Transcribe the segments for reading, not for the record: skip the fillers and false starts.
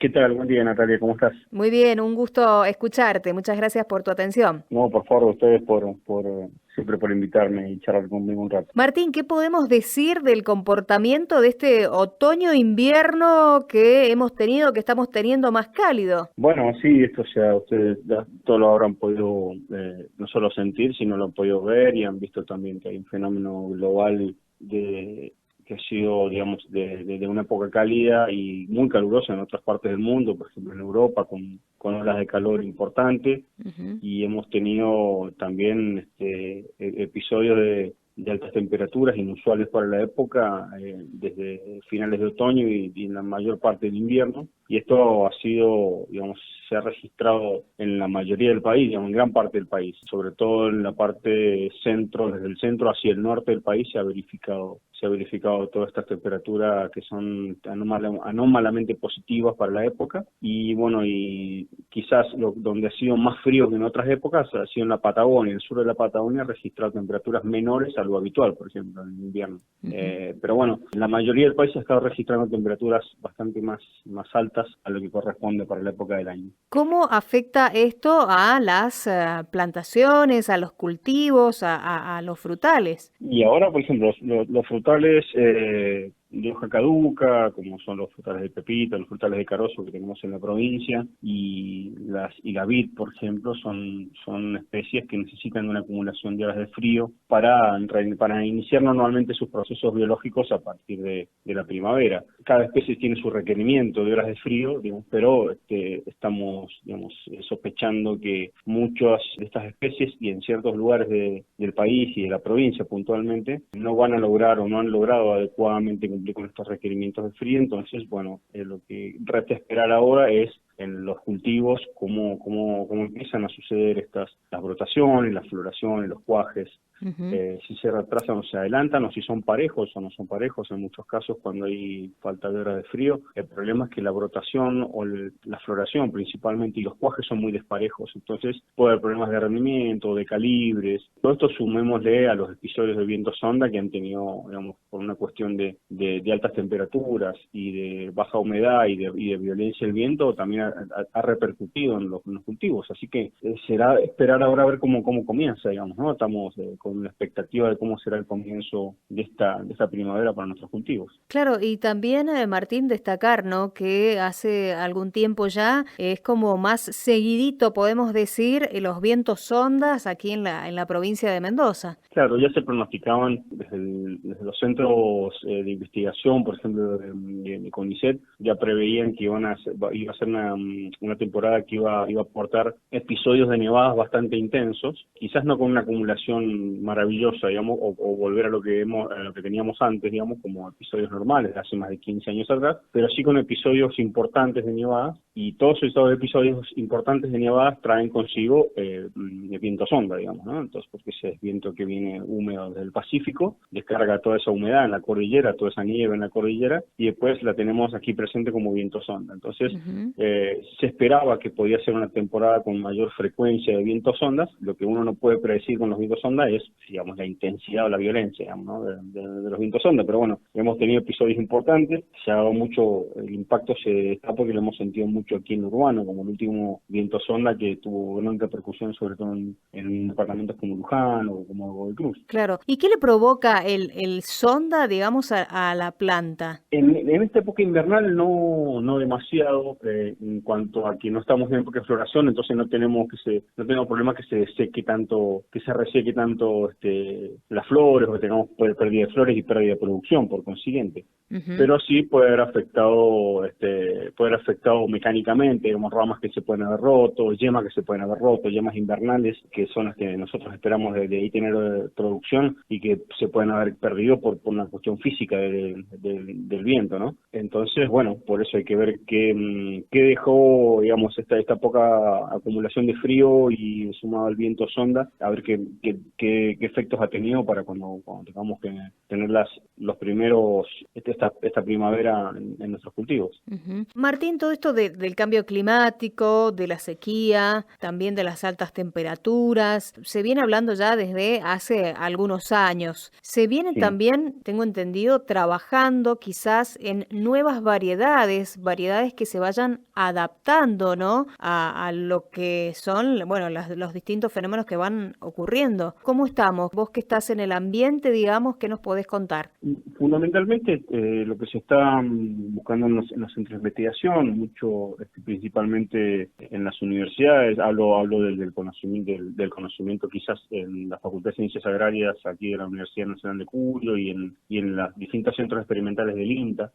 ¿Qué tal? Buen día, Natalia, ¿cómo estás? Muy bien, un gusto escucharte. Muchas gracias por tu atención. No, por favor, ustedes por siempre por invitarme y charlar conmigo un rato. Martín, ¿qué podemos decir del comportamiento de este otoño-invierno que hemos tenido, que estamos teniendo más cálido? Bueno, sí, esto ya ustedes ya todo lo habrán podido no solo sentir, sino lo han podido ver y han visto también que hay un fenómeno global que ha sido, digamos, de una época cálida y muy calurosa en otras partes del mundo, por ejemplo en Europa, con olas de calor importantes. Ujú. Y hemos tenido también episodios de altas temperaturas inusuales para la época, desde finales de otoño y en la mayor parte del invierno. Y esto ha sido, digamos, se ha registrado en la mayoría del país, digamos, en gran parte del país, sobre todo en la parte centro, desde el centro hacia el norte del país se ha verificado todas estas temperaturas que son anómalamente positivas para la época. Y bueno, y quizás donde ha sido más frío que en otras épocas ha sido en la Patagonia. En el sur de la Patagonia ha registrado temperaturas menores a lo habitual, por ejemplo, en invierno. Ujú. Pero bueno, la mayoría del país ha estado registrando temperaturas bastante más altas a lo que corresponde para la época del año. ¿Cómo afecta esto a las plantaciones, a los cultivos, a los frutales? Y ahora, por ejemplo, los frutales de hoja caduca, como son los frutales de pepita, los frutales de carozo que tenemos en la provincia, y la vid, por ejemplo, son especies que necesitan una acumulación de horas de frío para iniciar normalmente sus procesos biológicos a partir de la primavera. Cada especie tiene su requerimiento de horas de frío, digamos, pero estamos, digamos, sospechando que muchas de estas especies y en ciertos lugares del país y de la provincia puntualmente no van a lograr o no han logrado adecuadamente cumplir con estos requerimientos de frío. Entonces, bueno, lo que resta esperar ahora es en los cultivos cómo empiezan a suceder las brotaciones, las floraciones, los cuajes, Ujú. si se retrasan o se adelantan, o si son parejos o no son parejos. En muchos casos, cuando hay falta de horas de frío, el problema es que la brotación o la floración principalmente y los cuajes son muy desparejos. Entonces puede haber problemas de rendimiento, de calibres. Todo esto sumémosle a los episodios de viento sonda que han tenido, digamos, por una cuestión de altas temperaturas y de baja humedad y de violencia del viento, también ha repercutido en los cultivos. Así que será esperar ahora a ver cómo comienza, digamos, ¿no? Estamos con la expectativa de cómo será el comienzo de esta primavera para nuestros cultivos. Claro, y también, Martín, destacar, ¿no? Que hace algún tiempo ya es como más seguidito, podemos decir, los vientos sondas aquí en la provincia de Mendoza. Claro, ya se pronosticaban desde los centros de investigación, por ejemplo, de CONICET, ya preveían que iba a ser una temporada que iba a aportar episodios de nevadas bastante intensos, quizás no con una acumulación maravillosa, digamos, o volver a lo que teníamos antes, digamos, como episodios normales de hace más de 15 años atrás, pero sí con episodios importantes de nevadas, y todos esos episodios importantes de nevadas traen consigo el viento sonda, digamos, ¿no? Entonces, porque ese es viento que viene húmedo desde el Pacífico, descarga toda esa humedad en la cordillera, toda esa nieve en la cordillera, y después la tenemos aquí presente como viento sonda. Entonces, Ujú. se esperaba que podía ser una temporada con mayor frecuencia de vientos sondas. Lo que uno no puede predecir con los vientos sonda es, digamos, la intensidad o la violencia, digamos, ¿no? de los vientos sonda. Pero bueno, hemos tenido episodios importantes, se ha dado mucho, el impacto se está porque lo hemos sentido mucho aquí en lo urbano, como el último viento sonda que tuvo gran repercusión, sobre todo en departamentos como Luján o como Godoy Cruz. Claro. ¿Y qué le provoca el sonda, digamos, a la planta? En esta época invernal no demasiado, en cuanto a que no estamos en época de floración, entonces no tenemos problema que se seque tanto, que se reseque tanto las flores, o que tengamos pérdida de flores y pérdida de producción por consiguiente. Ujú. Pero sí puede haber afectado mecánicamente, digamos, ramas que se pueden haber roto, yemas que se pueden haber roto, yemas invernales, que son las que nosotros esperamos de ahí tener producción, y que se pueden haber perdido por una cuestión física del viento, ¿no? Entonces, bueno, por eso hay que ver qué dejó, digamos, esta poca acumulación de frío y sumado al viento sonda, a ver qué efectos ha tenido para cuando tengamos que tener los primeros, esta primavera en nuestros cultivos. Ujú. Martín, todo esto del cambio climático, de la sequía, también de las altas temperaturas, se viene hablando ya desde hace algunos años. Se viene Sí. también, tengo entendido, trabajando quizás en nuevas variedades, variedades que se vayan adaptando, ¿no? A lo que son, bueno, los distintos fenómenos que van ocurriendo. ¿Cómo estamos? Vos que estás en el ambiente, digamos, ¿qué nos podés contar? Fundamentalmente, lo que se está buscando en los centros de investigación, mucho, principalmente en las universidades, hablo del conocimiento quizás en la Facultad de Ciencias Agrarias aquí de la Universidad Nacional de Cuyo y en los distintos centros experimentales del INTA,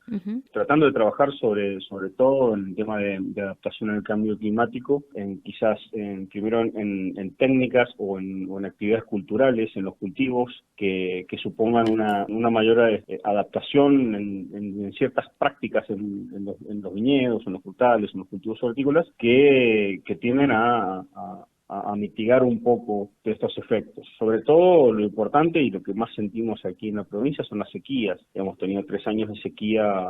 tratando de trabajar sobre todo en el tema de adaptación al cambio climático, primero en técnicas o en actividades culturales, en los cultivos, que supongan una mayor adaptación en ciertas prácticas en los viñedos, en los frutales, en los cultivos hortícolas, que tienden a mitigar un poco de estos efectos. Sobre todo lo importante y lo que más sentimos aquí en la provincia son las sequías. Hemos tenido 3 años de sequía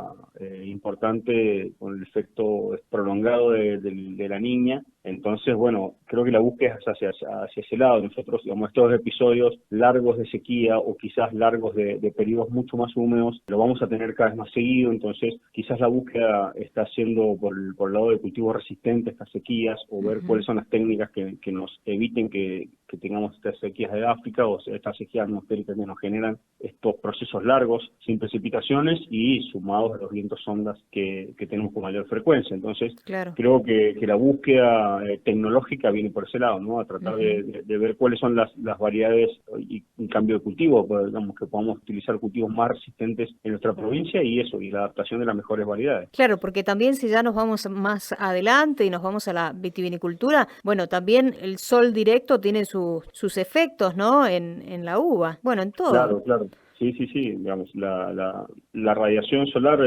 importante con el efecto prolongado de la Niña. Entonces, bueno, creo que la búsqueda es hacia ese lado. Nosotros, digamos, estos episodios largos de sequía o quizás largos de periodos mucho más húmedos, lo vamos a tener cada vez más seguido. Entonces, quizás la búsqueda está haciendo por el lado de cultivos resistentes a estas sequías o ver cuáles son las técnicas que nos eviten que tengamos estas sequías de África o estas sequías atmosféricas que nos generan estos procesos largos sin precipitaciones y sumados a los vientos ondas que tenemos con mayor frecuencia. Entonces, claro, creo que la búsqueda tecnológica viene por ese lado, ¿no? A tratar de ver cuáles son las variedades y un cambio de cultivo, pues, digamos, que podamos utilizar cultivos más resistentes en nuestra provincia y la adaptación de las mejores variedades. Claro, porque también si ya nos vamos más adelante y nos vamos a la vitivinicultura, bueno, también el sol directo tiene sus efectos, ¿no? En la uva, bueno, en todo. Claro. Sí, digamos, la radiación solar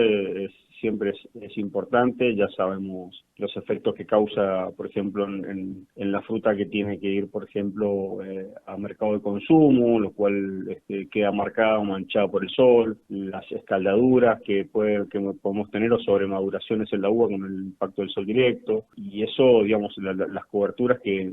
siempre es importante. Ya sabemos los efectos que causa, por ejemplo, en la fruta que tiene que ir, por ejemplo, a mercado de consumo, lo cual queda marcada o manchada por el sol, las escaldaduras que podemos tener o sobremaduraciones en la uva con el impacto del sol directo, y eso, digamos, las coberturas que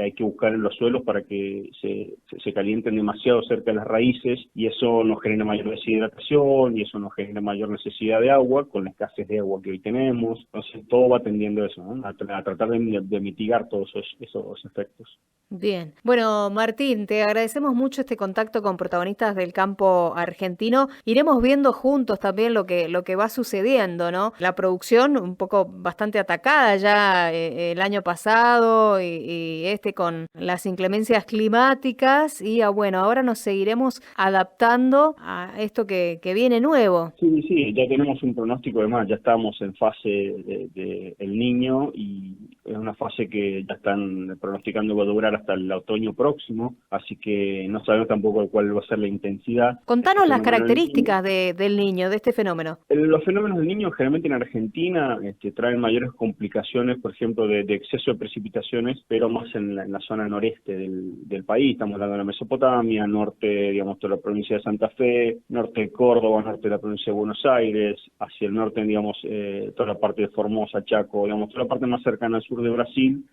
hay que buscar en los suelos para que se calienten demasiado cerca de las raíces, y eso nos genera mayor deshidratación y eso nos genera mayor necesidad de agua con la escasez de agua que hoy tenemos. Entonces todo va tendiendo a eso, ¿no? A tratar de mitigar todos esos efectos. Bien. Bueno, Martín, te agradecemos mucho este contacto con protagonistas del campo argentino. Iremos viendo juntos también lo que va sucediendo, ¿no? La producción un poco bastante atacada ya el año pasado y con las inclemencias climáticas y bueno, ahora nos seguiremos adaptando a esto que viene nuevo. Sí, ya tenemos un pronóstico. Además, ya estamos en fase de El Niño y es una fase que ya están pronosticando va a durar hasta el otoño próximo, así que no sabemos tampoco cuál va a ser la intensidad. Contanos las características del Niño, de este fenómeno. Los fenómenos del Niño generalmente en Argentina traen mayores complicaciones, por ejemplo, de exceso de precipitaciones, pero más en la zona noreste del país. Estamos hablando de la Mesopotamia, norte, digamos, toda la provincia de Santa Fe, norte de Córdoba, norte de la provincia de Buenos Aires, hacia el norte, digamos, toda la parte de Formosa, Chaco, digamos, toda la parte más cercana al sur de Brasil,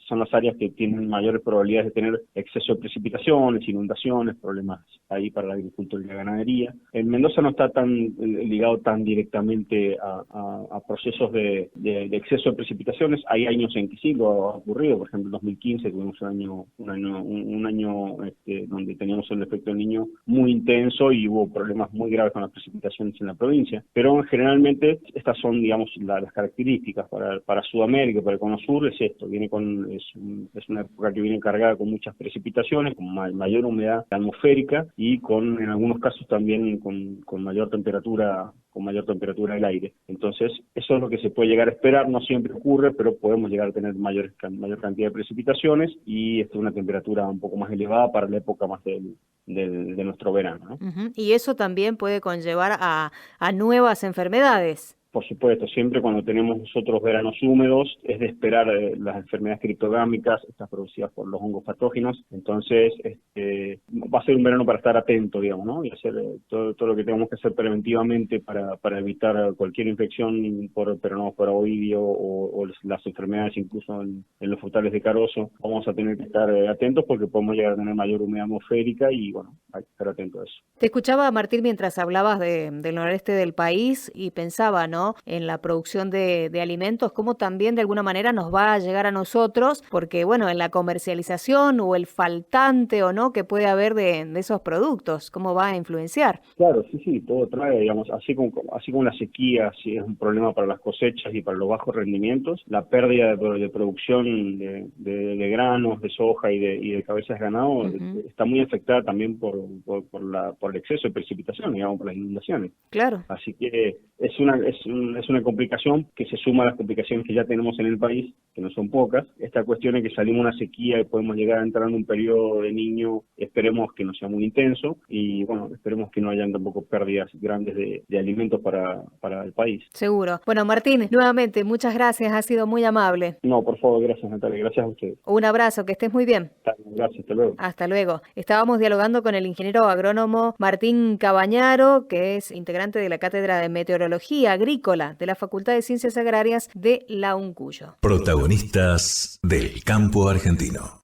son las áreas que tienen mayores probabilidades de tener exceso de precipitaciones, inundaciones, problemas ahí para la agricultura y la ganadería. En Mendoza no está tan ligado tan directamente a procesos de exceso de precipitaciones. Hay años en que sí lo ha ocurrido, por ejemplo en 2015 tuvimos un año donde teníamos el efecto del Niño muy intenso y hubo problemas muy graves con las precipitaciones en la provincia, pero generalmente estas son, digamos, las características para Sudamérica, para el Cono Sur. Es esto, es una época que viene cargada con muchas precipitaciones, con mayor humedad atmosférica y en algunos casos también con mayor temperatura del aire. Entonces, eso es lo que se puede llegar a esperar. No siempre ocurre, pero podemos llegar a tener mayor cantidad de precipitaciones y una temperatura un poco más elevada para la época más de nuestro verano, ¿no? Y eso también puede conllevar a nuevas enfermedades. Por supuesto, siempre cuando tenemos nosotros veranos húmedos es de esperar las enfermedades criptogámicas, estas producidas por los hongos patógenos. Entonces, va a ser un verano para estar atento, digamos, ¿no? Y hacer todo lo que tenemos que hacer preventivamente para evitar cualquier infección por ovidio o las enfermedades incluso en los frutales de carozo. Vamos a tener que estar atentos porque podemos llegar a tener mayor humedad atmosférica y, bueno, hay que estar atentos a eso. Te escuchaba, Martín, mientras hablabas del noreste del país y pensaba, ¿no? ¿no? En la producción de alimentos, cómo también de alguna manera nos va a llegar a nosotros, porque bueno, en la comercialización o el faltante o no que puede haber de esos productos, cómo va a influenciar. Claro, sí, todo trae, digamos, así como la sequía, sí es un problema para las cosechas y para los bajos rendimientos, la pérdida de producción de granos, de soja y de cabezas de ganado está muy afectada también por el exceso de precipitación, digamos, por las inundaciones. Claro. Así que es una complicación que se suma a las complicaciones que ya tenemos en el país, que no son pocas. Esta cuestión es que salimos de una sequía y podemos llegar a entrar en un periodo de niño, esperemos que no sea muy intenso y bueno, esperemos que no hayan tampoco pérdidas grandes de alimentos para el país. Seguro. Bueno, Martín, nuevamente, muchas gracias, ha sido muy amable. No, por favor, gracias Natalia, gracias a ustedes. Un abrazo, que estés muy bien. Gracias, hasta luego. Hasta luego. Estábamos dialogando con el ingeniero agrónomo Martín Cabañaro, que es integrante de la Cátedra de Meteorología Agrícola de la Facultad de Ciencias Agrarias de la UNCUYO. Protagonistas del campo argentino.